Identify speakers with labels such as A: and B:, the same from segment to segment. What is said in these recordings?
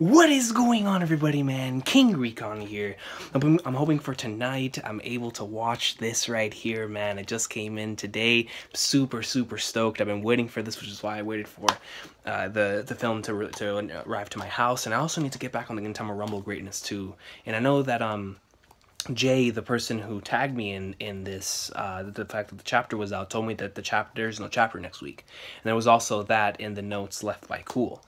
A: What is going on, everybody, man? King Recon here. I'm hoping for tonight I'm able to watch this right here, man. It just came in today. Super stoked. I've been waiting for this, which is why I waited for the film to arrive to my house. And I also need to get back on the Gintama Rumble greatness too. And I know that Jay, the person who tagged me in this, the fact that the chapter was out, told me that there's no chapter next week. And there was also that in the notes left by Cool.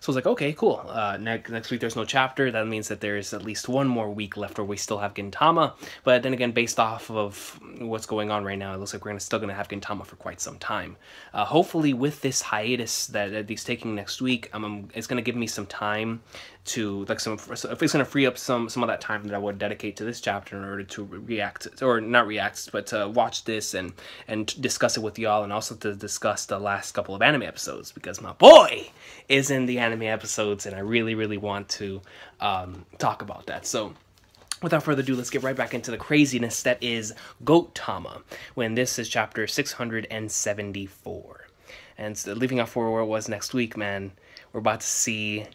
A: So I was like, okay, cool. Next week there's no chapter. That means that there's at least one more week left where we still have Gintama. But then again, based off of what's going on right now, it looks like we're still going to have Gintama for quite some time. Hopefully with this hiatus that he's taking next week, it's going to give me some time to, like, if it's going to free up some of that time that I would dedicate to this chapter in order to react, or not react, but to watch this and discuss it with y'all, and also to discuss the last couple of anime episodes, because my boy is in the anime episodes, and I really want to talk about that. So without further ado, let's get right back into the craziness that is Gintama, when this is chapter 674. And so, leaving off where it was next week, man, we're about to see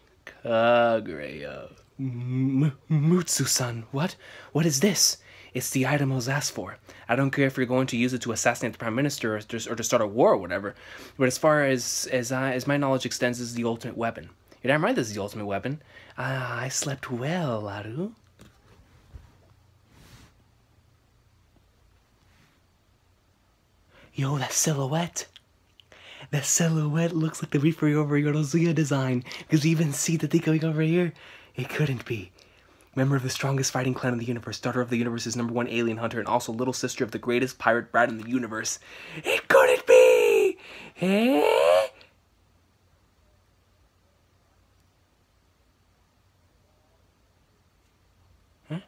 A: Kagura. Mutsu-san, what? What is this? It's the item I was asked for. I don't care if you're going to use it to assassinate the Prime Minister or to start a war or whatever. But as far as my knowledge extends, this is the ultimate weapon. You're damn right this is the ultimate weapon. I slept well, Aru. Yo, that silhouette. That silhouette looks like the Reaper over Yorozuya design. Because you even see the thing going over here. It couldn't be. Member of the strongest fighting clan in the universe, daughter of the universe's #1 alien hunter, and also little sister of the greatest pirate brat in the universe. It couldn't be! Eh? Huh?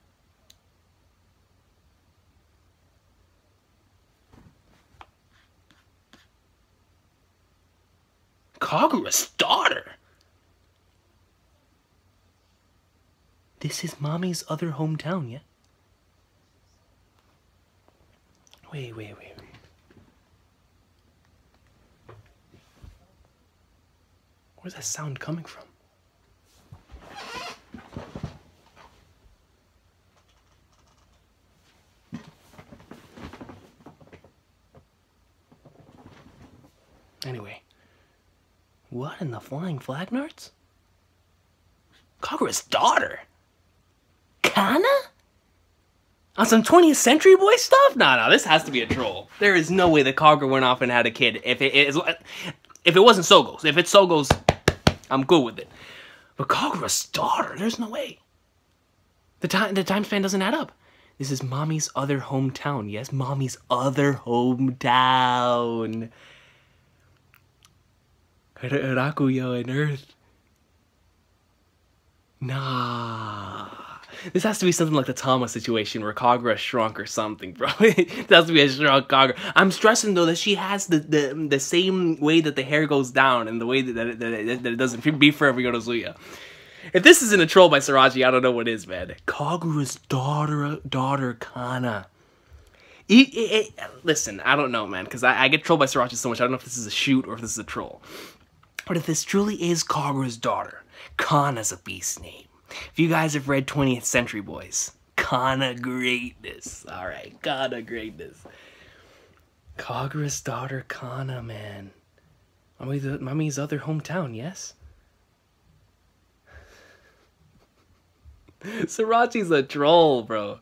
A: Kagura's daughter? This is Mommy's other hometown, yeah? Wait. Where's that sound coming from? Anyway. What in the flying flag nards? Kagura's daughter? Kanna? On some 20th Century Boy stuff? Nah, this has to be a troll. There is no way that Kagura went off and had a kid. If it wasn't Sogo's. If it's Sogo's, I'm good with it. But Kagura's daughter, there's no way. The time span doesn't add up. This is Mommy's other hometown. Yes, Mommy's other hometown. Rakuyo and Earth. Nah. This has to be something like the Tama situation where Kagura shrunk or something, bro. It has to be a shrunk Kagura. I'm stressing, though, that she has the same way that the hair goes down and the way that it doesn't be forever Yorozuya. If this isn't a troll by Saraji, I don't know what is, man. Kagura's daughter Kanna. Listen, I don't know, man, because I get trolled by Saraji so much. I don't know if this is a shoot or if this is a troll. But if this truly is Kagura's daughter, Kanna's a beast name. If you guys have read 20th Century Boys, Kanna greatness. Alright, Kanna greatness. Kagura's daughter, Kanna, man. Mommy's other hometown, yes? Sarachi's a troll, bro.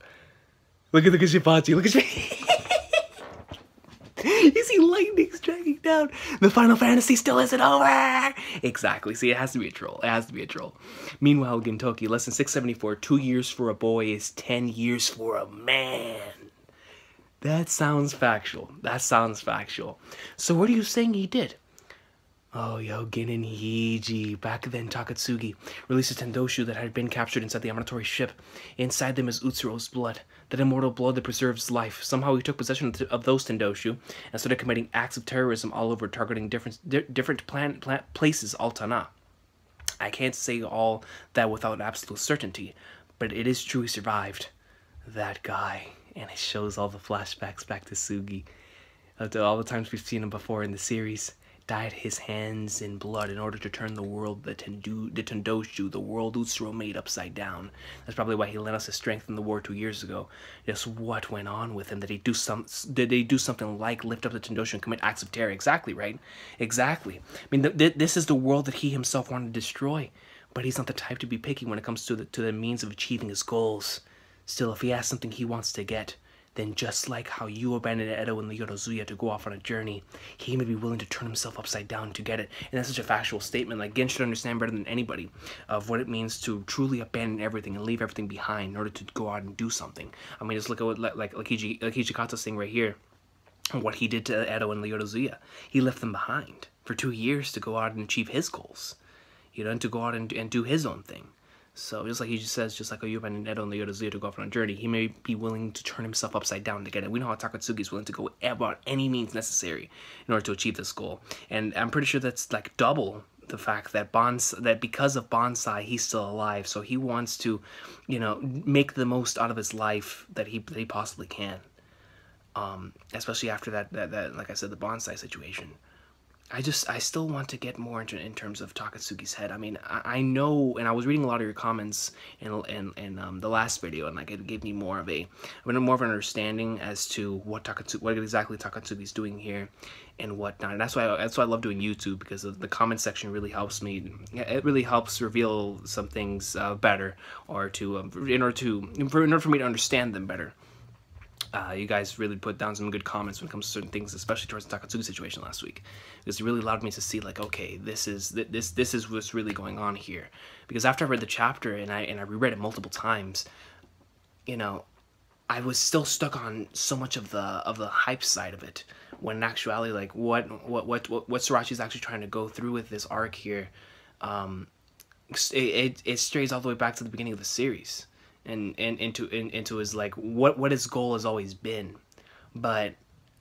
A: Look at Shipachi, look at Shipachi. You see lightning striking down. The Final Fantasy still isn't over. Exactly. See, it has to be a troll. It has to be a troll. Meanwhile, Gintoki, lesson 674, 2 years for a boy is 10 years for a man. That sounds factual. That sounds factual. So what are you saying he did? Oh, yo, Gin and Hiji. Back then, Takasugi released a Tendoshu that had been captured inside the Yamatori ship. Inside them is Utsuro's blood, that immortal blood that preserves life. Somehow he took possession of those Tendoshu and started committing acts of terrorism all over, targeting different places, Altana. I can't say all that without absolute certainty, but it is true he survived. That guy. And it shows all the flashbacks back to Sugi. All the times we've seen him before in the series. dyed his hands in blood in order to turn the world, the Tendoshu, the world Utsuro made, upside down. That's probably why he lent us his strength in the war 2 years ago. Just what went on with him? Did he do something like lift up the Tendoshu and commit acts of terror? Exactly, right? Exactly. I mean, this is the world that he himself wanted to destroy, but he's not the type to be picky when it comes to the means of achieving his goals. Still, if he has something he wants to get, then just like how you abandoned Edo and the Yorozuya to go off on a journey, he may be willing to turn himself upside down to get it. And that's such a factual statement. Like, Gin should understand better than anybody of what it means to truly abandon everything and leave everything behind in order to go out and do something. I mean, just look at what like Hijikata's thing right here, what he did to Edo and the Yorozuya. He left them behind for 2 years to go out and achieve his goals, you know, and to go out and do his own thing. So just like he just says, just like Oyuba and Edo and the Yorozuya to go off on a journey, he may be willing to turn himself upside down to get it. We know how Takasugi is willing to go about any means necessary in order to achieve this goal. And I'm pretty sure that's like double the fact that because of Bonsai, he's still alive. So he wants to, you know, make the most out of his life that he possibly can. Especially after that, like I said, the Bonsai situation. I still want to get more into in terms of Takasugi's head. I mean, I know, and I was reading a lot of your comments in the last video, and like it gave me more of an understanding as to what exactly Takasugi's doing here, and whatnot. And that's why I love doing YouTube, because the comment section really helps me. It really helps reveal some things better, or in order for me to understand them better. You guys really put down some good comments when it comes to certain things, especially towards the Takasugi situation last week, because it really allowed me to see, like, okay, this is what's really going on here. Because after I read the chapter and I reread it multiple times, you know, I was still stuck on so much of the hype side of it, when in actuality, like what Sorachi's actually trying to go through with this arc here, it strays all the way back to the beginning of the series. And into his, like, what his goal has always been. But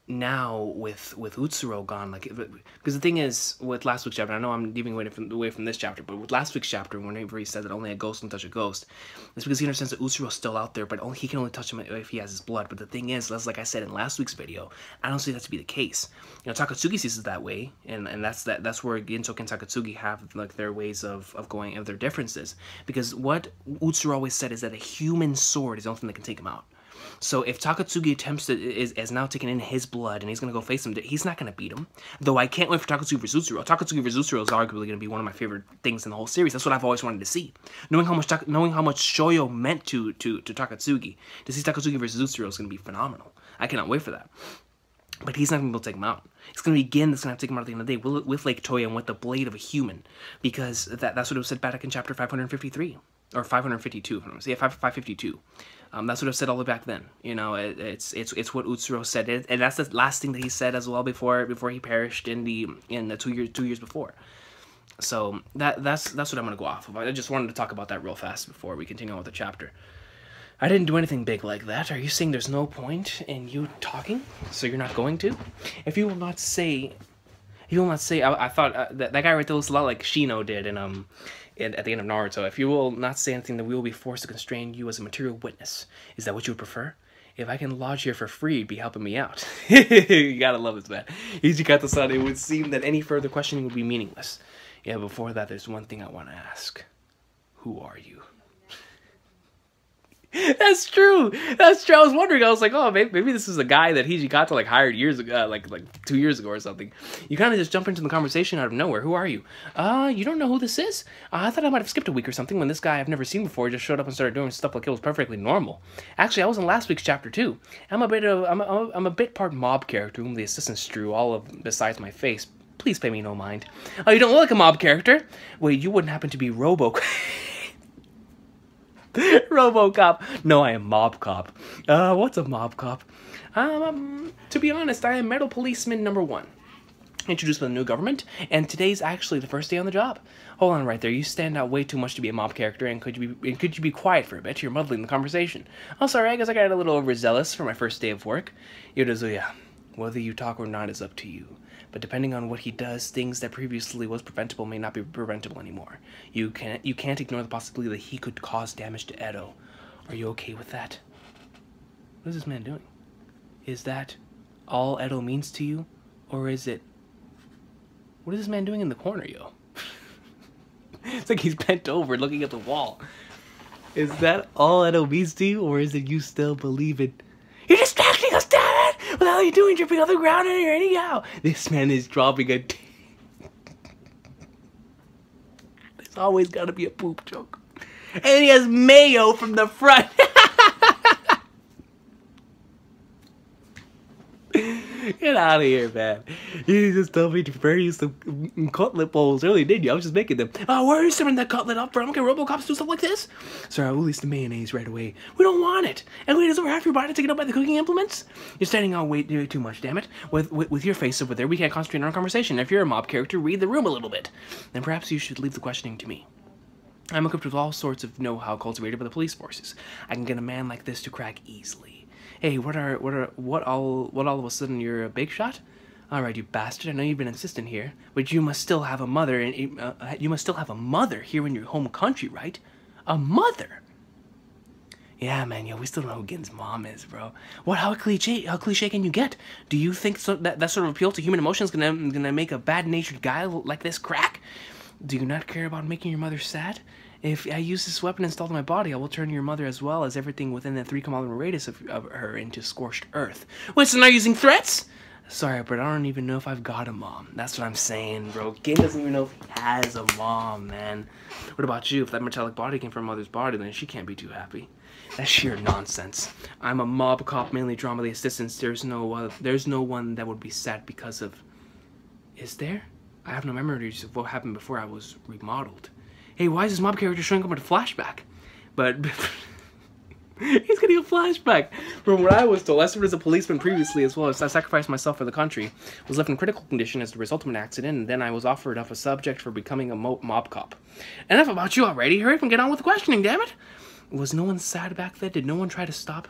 A: now with Utsuro gone, like, because the thing is with last week's chapter, I know I'm deviating away from this chapter, but with last week's chapter, whenever he said that only a ghost can touch a ghost, it's because he understands that Utsuro's still out there, but he can only touch him if he has his blood. But the thing is, like I said in last week's video, I don't see that to be the case. You know, Takasugi sees it that way, and that's where Gintoki and Takasugi have, like, their ways of their differences. Because what Utsuro always said is that a human sword is the only thing that can take him out. So if Takasugi attempts is now taking in his blood and he's going to go face him, he's not going to beat him. Though I can't wait for Takasugi vs. Utsuro. Takasugi vs. Utsuro is arguably going to be one of my favorite things in the whole series. That's what I've always wanted to see. Knowing how much Shoyo meant to Takasugi, to see Takasugi vs. Utsuro is going to be phenomenal. I cannot wait for that. But he's not going to be able to take him out. It's going to be Gin that's going to have to take him out at the end of the day with Lake Toya and with the blade of a human. Because that's what it was said back in chapter 553. Or 552, if I'm yeah, 552. That's what I said all the way back then. You know, it's what Utsuro said, and that's the last thing that he said as well before he perished in the 2 years before. So that's what I'm gonna go off of. I just wanted to talk about that real fast before we continue on with the chapter. I didn't do anything big like that. Are you saying there's no point in you talking? So you're not going to? If you will not say, I thought that guy right there looks a lot like Shino did at the end of Naruto. If you will not say anything, then we will be forced to constrain you as a material witness. Is that what you would prefer? If I can lodge here for free, you'd be helping me out. You gotta love this, man. Hijikata-san, it would seem that any further questioning would be meaningless. Yeah, before that, there's one thing I want to ask. Who are you? That's true. That's true. I was wondering. I was like, oh, maybe this is a guy that Hijikata like hired years ago, like 2 years ago or something. You kind of just jump into the conversation out of nowhere. Who are you? You don't know who this is? I thought I might have skipped a week or something when this guy I've never seen before just showed up and started doing stuff like it was perfectly normal. Actually, I was in last week's chapter too. I'm a bit part mob character whom the assistants drew all of besides my face. Please pay me no mind. Oh, you don't look like a mob character? Wait, you wouldn't happen to be Robo? RoboCop. No, I am Mob Cop. What's a Mob Cop? To be honest, I am Metal Policeman #1. Introduced by the new government, and today's actually the first day on the job. Hold on right there. You stand out way too much to be a mob character, and could you be quiet for a bit? You're muddling the conversation. Oh, sorry, I guess I got a little overzealous for my first day of work. Yorozuya, whether you talk or not is up to you. But depending on what he does, things that previously was preventable may not be preventable anymore. You can't ignore the possibility that he could cause damage to Edo. Are you okay with that? What is this man doing? Is that all Edo means to you? Or is it What is this man doing in the corner, yo? It's like he's bent over looking at the wall. Is that all that means to you, or is it you still believe it? You're distracting us, damn it! What the hell are you doing, dripping on the ground in here anyhow? This man is dropping a... There's always gotta be a poop joke. And he has mayo from the front. Get out of here, man. You just told me to prepare you some cutlet bowls earlier, didn't you? I was just making them. Oh, where are you serving that cutlet up from? Okay, Robocops do stuff like this? Sorry, I will release the mayonnaise right away. We don't want it. And wait, is over half your body taken up by the cooking implements? You're standing on way too much, damn it. With your face over there, we can't concentrate on our conversation. If you're a mob character, read the room a little bit. Then perhaps you should leave the questioning to me. I'm equipped with all sorts of know-how cultivated by the police forces. I can get a man like this to crack easily. Hey, what all of a sudden you're a big shot? All right, you bastard. I know you've been insistent here, but you must still have a mother, and you must still have a mother here in your home country, right? A mother. Yeah, man. Yo, we still don't know who Gin's mom is, bro. What? How cliche can you get? Do you think that sort of appeal to human emotions gonna make a bad-natured guy like this crack? Do you not care about making your mother sad? If I use this weapon installed in my body, I will turn your mother as well as everything within the 3-kilometer radius of her into scorched earth. Wait, so now using threats? Sorry, but I don't even know if I've got a mom. That's what I'm saying, bro. Gin doesn't even know if he has a mom, man. What about you? If that metallic body came from mother's body, then she can't be too happy. That's sheer nonsense. I'm a mob cop, mainly drama the assistants. There's no one that would be sad because of... Is there? I have no memories of what happened before I was remodeled. Hey, why is this mob character showing up in a flashback? But he's getting a flashback. From what I was told, I served as a policeman previously as well as I sacrificed myself for the country. Was left in critical condition as the result of an accident, and then I was offered up a subject for becoming a mob cop. Enough about you already. Hurry up and get on with the questioning, damn it! Was no one sad back then? Did no one try to stop?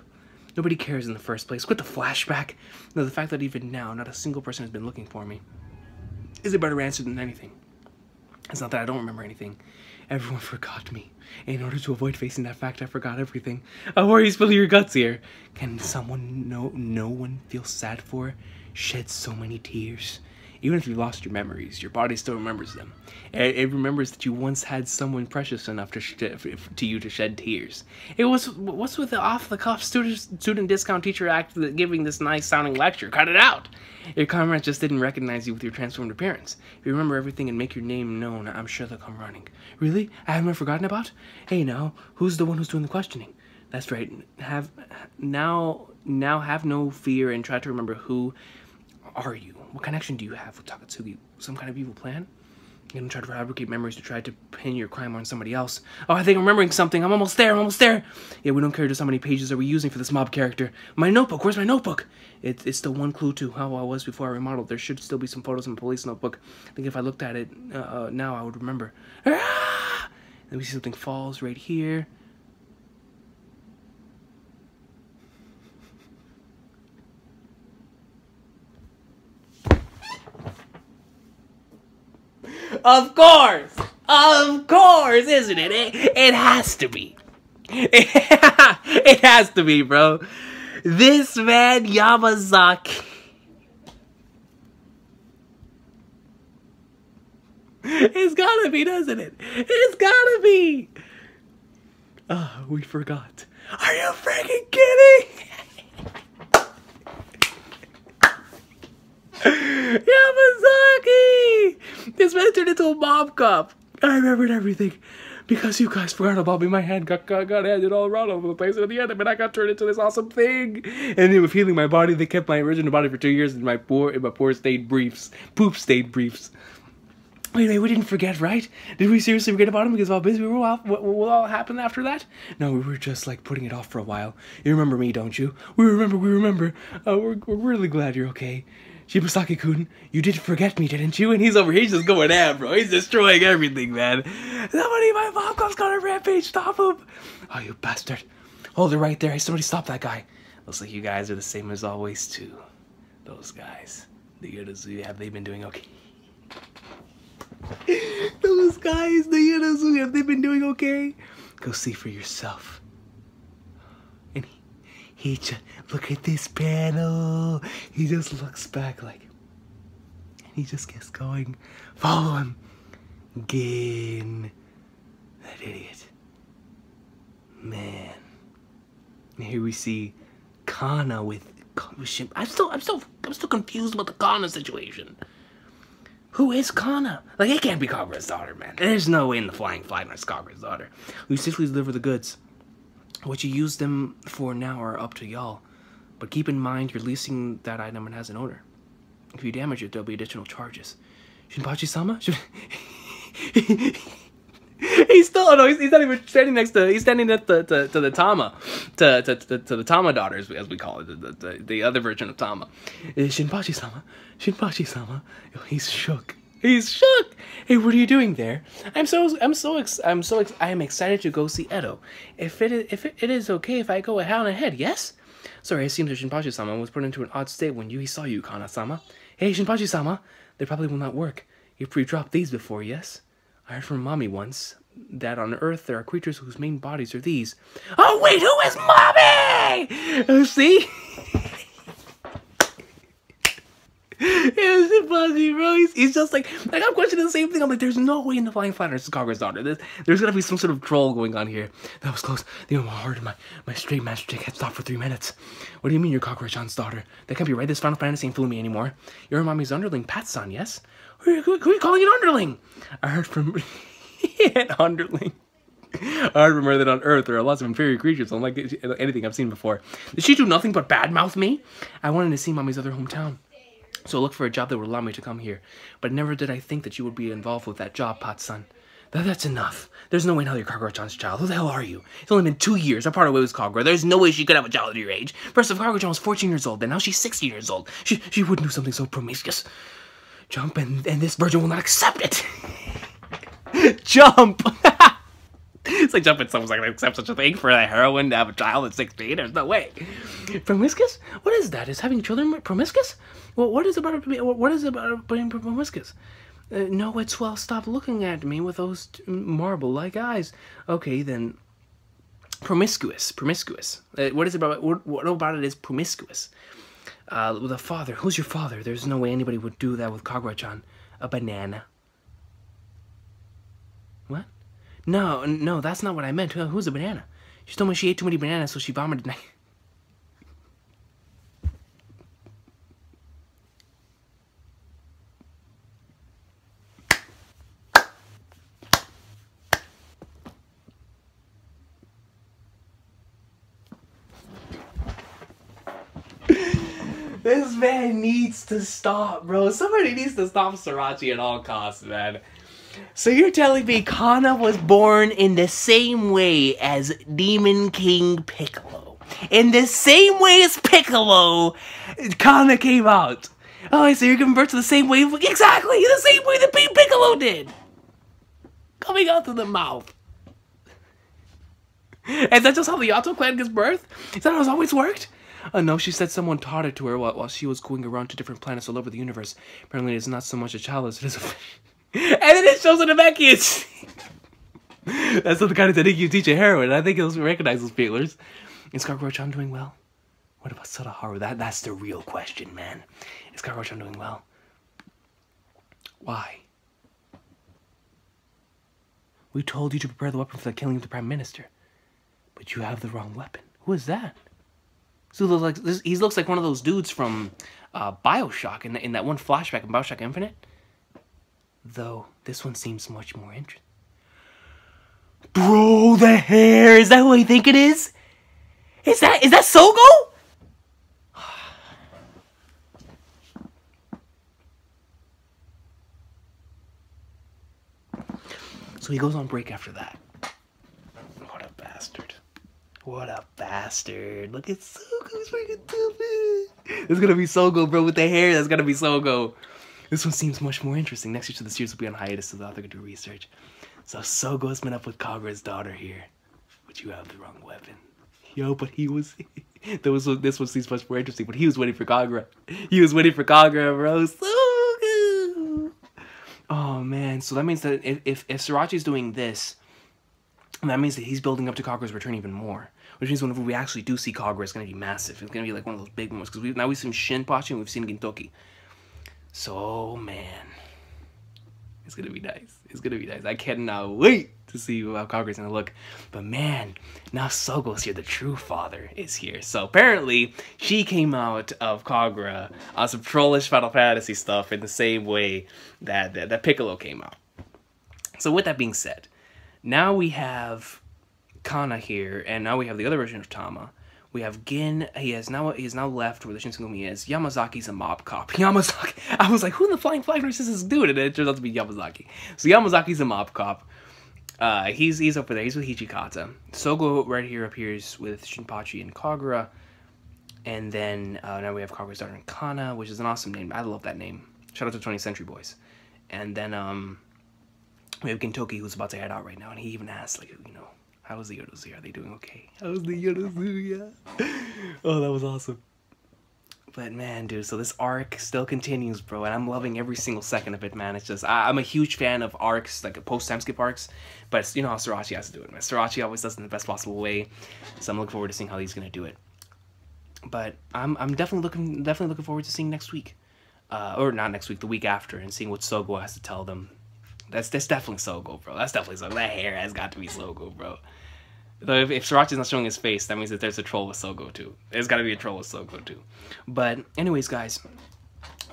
A: Nobody cares in the first place. Quit the flashback. No, the fact that even now, not a single person has been looking for me is a better answer than anything. It's not that I don't remember anything. Everyone forgot me. In order to avoid facing that fact, I forgot everything. Oh, why are you spilling your guts here? Can someone no one feel sad for? Shed so many tears. Even if you lost your memories, your body still remembers them. It remembers that you once had someone precious enough to you to shed tears. It was what's with the off-the-cuff student discount teacher act giving this nice-sounding lecture? Cut it out! Your comrades just didn't recognize you with your transformed appearance. If you remember everything and make your name known, I'm sure they'll come running. Really? I haven't been forgotten about? Hey, now, who's the one who's doing the questioning? That's right. Now have no fear and try to remember who are you. What connection do you have with Takasugi? Some kind of evil plan? You're gonna try to fabricate memories to try to pin your crime on somebody else. Oh, I think I'm remembering something. I'm almost there. Yeah, we don't care just how many pages are we using for this mob character. My notebook. Where's my notebook? It's the one clue to how I was before I remodeled. There should still be some photos in the police notebook. I think if I looked at it now, I would remember. Ah! Then we see something falls right here. Of course, isn't it? It has to be. It has to be, bro. This man, Yamazaki. It's gotta be, doesn't it? It's gotta be. Oh, we forgot. Are you freaking kidding? Yamazaki! This man turned into a mob cop. I remembered everything. Because you guys forgot about me, my hand got handed all around over the place. And at the end of it, I got turned into this awesome thing. And then with healing my body, they kept my original body for 2 years in my poor stayed briefs. Poop stayed briefs. Wait, we didn't forget, right? Did we seriously forget about him because of how busy we were? What all happened after that? No, we were just like putting it off for a while. You remember me, don't you? We remember. We're really glad you're okay. Shibasaki-kun, you did forget me, didn't you? And he's over here, he's just going at, bro. He's destroying everything, man. Somebody, my mom comes on a rampage, stop him. Oh, you bastard. Hold it right there. Hey, somebody stop that guy. Looks like you guys are the same as always, too. Those guys. Have they been doing okay? Those guys, have they been doing okay? Go see for yourself. And he just, look at this panel. He just looks back like, and He just keeps going. Follow him. Gin. That idiot. Man. And here we see Kanna with I'm still confused about the Kanna situation. Who is Kanna? Like, it can't be Kagura's daughter, man. There's no way in the flying fly it's Kagura's daughter. We simply deliver the goods. What you use them for now are up to y'all. But keep in mind you're leasing that item and has an owner. If you damage it, there'll be additional charges. Shinpachi-sama? He's still, oh no, he's not even standing next to, he's standing at the Tama, to the Tama daughters, as we call it, the other version of Tama. Shinpachi-sama, Shinpachi-sama. He's shook. He's shook. Hey, what are you doing there? I am excited to go see Edo. If it is okay if I go on ahead, yes? Sorry, it seems that Shinpachi-sama was put into an odd state when he saw you, Kanna-sama. Hey, Shinpachi-sama, they probably will not work. You pre-dropped these before, yes? I heard from Mommy once that on Earth there are creatures whose main bodies are these. Oh wait, who is Mommy? See? It's funny, bro. He's just like I'm questioning the same thing. I'm like, there's no way in the flying flatter this is Kagura's daughter. There's gonna be some sort of troll going on here. That was close. My heart and my straight master stick had stopped for 3 minutes. What do you mean you're Kagura-chan's daughter? That can't be right. This Final Fantasy ain't fooling me anymore. You're Mommy's underling, Pat-san, yes? Who are you calling an underling? I heard from an underling. I heard from her that on Earth there are lots of inferior creatures, unlike anything I've seen before. Did she do nothing but badmouth me? I wanted to see Mommy's other hometown. So I looked for a job that would allow me to come here. But never did I think that you would be involved with that job, Pat-san. That's enough. There's no way now you're Kagura-chan's child. Who the hell are you? It's only been 2 years. I parted ways with Kagura. There's no way she could have a child at your age. First, if Kagura-chan was 14 years old, then now she's 16 years old. She wouldn't do something so promiscuous. Jump, and this virgin will not accept it. Jump! It's like jumping someone's not gonna accept such a thing for a heroine to have a child at 16. There's no way. Promiscuous? What is that? Is having children promiscuous? Well, what is it about being promiscuous? No, it's, well, stop looking at me with those marble-like eyes. Okay, then, promiscuous. What is it about? What about it is promiscuous? With a father. Who's your father? There's no way anybody would do that with Kagura-chan. A banana. What? No, that's not what I meant. Who's a banana? She told me she ate too many bananas, so she vomited. This man needs to stop, bro. Somebody needs to stop Sorachi at all costs, man. So you're telling me Kanna was born in the same way as Demon King Piccolo. In the same way as Piccolo, Kanna came out. Oh, so you're giving birth to the same way? Exactly, the same way that Piccolo did. Coming out through the mouth. Is that just how the Yato clan gives birth? Is that how it's always worked? No, she said someone taught it to her while she was going around to different planets all over the universe. Apparently it's not so much a child as it is a fish. And then it shows in the back kids. That's not the kind of thing you teach a heroine. I think he'll recognize those feelers. Is Kagura-chan doing well? What about Sadaharu? That's the real question, man. Is Kagura-chan doing well? Why? We told you to prepare the weapon for the killing of the Prime Minister. But you have the wrong weapon. Who is that? So he looks like one of those dudes from Bioshock in that one flashback in Bioshock Infinite. Though this one seems much more interesting. Bro, the hair! Is that who I think it is? Is that Sogo? So he goes on break after that. What a bastard. What a bastard. Look at Sogo's freaking stupid. It's gonna be Sogo, bro, with the hair. That's gonna be Sogo. This one seems much more interesting. Next year to the series will be on hiatus, so the author can do research. So Sogo's been up with Kagura's daughter here. But you have the wrong weapon. Yo, but he was... this one seems much more interesting, but he was waiting for Kagura. He was waiting for Kagura, bro. Sogo! Oh, man. So that means that if Sorachi's doing this, that means that he's building up to Kagura's return even more. Which means whenever we actually do see Kagura, it's going to be massive. It's going to be like one of those big ones. Because now we've seen Shinpachi and we've seen Gintoki. So, man, it's gonna be nice. It's gonna be nice. I cannot wait to see how Kagura's gonna look. But man, now Sogo's here. The true father is here. So apparently, she came out of Kagura on some trollish Final Fantasy stuff in the same way that Piccolo came out. So with that being said, now we have Kanna here, and now we have the other version of Tama. We have Gin. He is now left where the Shinsengumi is. Yamazaki's a mob cop. Yamazaki. I was like, who in the flying flag race is this dude? And it turns out to be Yamazaki. So Yamazaki's a mob cop. He's over there. He's with Hichikata. Sogo right here appears with Shinpachi and Kagura. And then now we have Kagura's daughter Kanna, which is an awesome name. I love that name. Shout out to 20th Century Boys. And then we have Gintoki, who's about to head out right now, and he even asks, like, you know, how's the Yodozuya? Are they doing okay? How's the Yodozuya? Oh, that was awesome. But man, dude, so this arc still continues, bro, and I'm loving every single second of it, man. It's just, I'm a huge fan of arcs, like post-time skip arcs, but it's, you know how Sorachi has to do it, man. Sorachi always does it in the best possible way, so I'm looking forward to seeing how he's gonna do it. But I'm definitely looking forward to seeing next week, or not next week, the week after, and seeing what Sogo has to tell them. That's definitely Sogo, bro. That's definitely Sogo. That hair has got to be Sogo, bro. Though if Sorachi's not showing his face, that means that there's a troll with Sogo too. There's got to be a troll with Sogo too. But anyways, guys,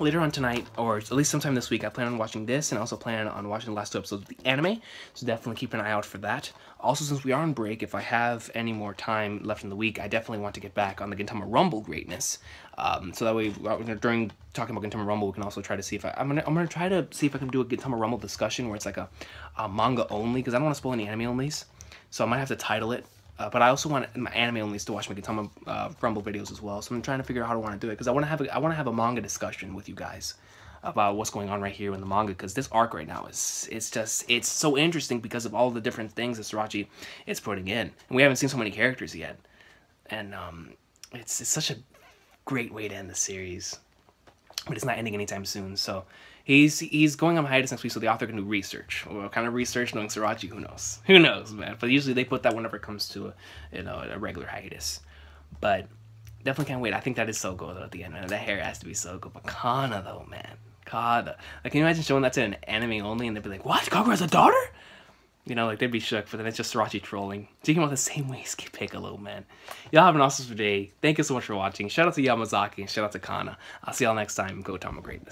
A: later on tonight, or at least sometime this week, I plan on watching this, and also plan on watching the last 2 episodes of the anime. So definitely keep an eye out for that. Also, since we are on break, if I have any more time left in the week, I definitely want to get back on the Gintama Rumble greatness. So that way, during talking about Gintama Rumble, we can also try to see if I'm gonna try to see if I can do a Gintama Rumble discussion where it's like a manga only, because I don't want to spoil any anime onlys. So I might have to title it. But I also want my anime onlys to watch my Gintama Rumble videos as well. So I'm trying to figure out how I want to do it, because I want to have a manga discussion with you guys about what's going on right here in the manga, because this arc right now it's so interesting because of all the different things that Sorachi is putting in, and we haven't seen so many characters yet, and it's such a great way to end the series, but it's not ending anytime soon. So he's going on hiatus next week, so the author can do research. What kind of research? Knowing Sorachi, who knows, man. But usually they put that whenever it comes to a regular hiatus. But definitely can't wait. I think that is Sogo though at the end, man. That hair has to be Sogo. But Kanna though, man. Kanna. Like, can you imagine showing that to an anime only and they'd be like, what? Kagura has a daughter? You know, like, they'd be shook, but then it's just Sorachi trolling. Speaking about the same way as Piccolo, man. Y'all have an awesome day. Thank you so much for watching. Shout out to Yamazaki and shout out to Kanna. I'll see y'all next time. Go Tama Greatness.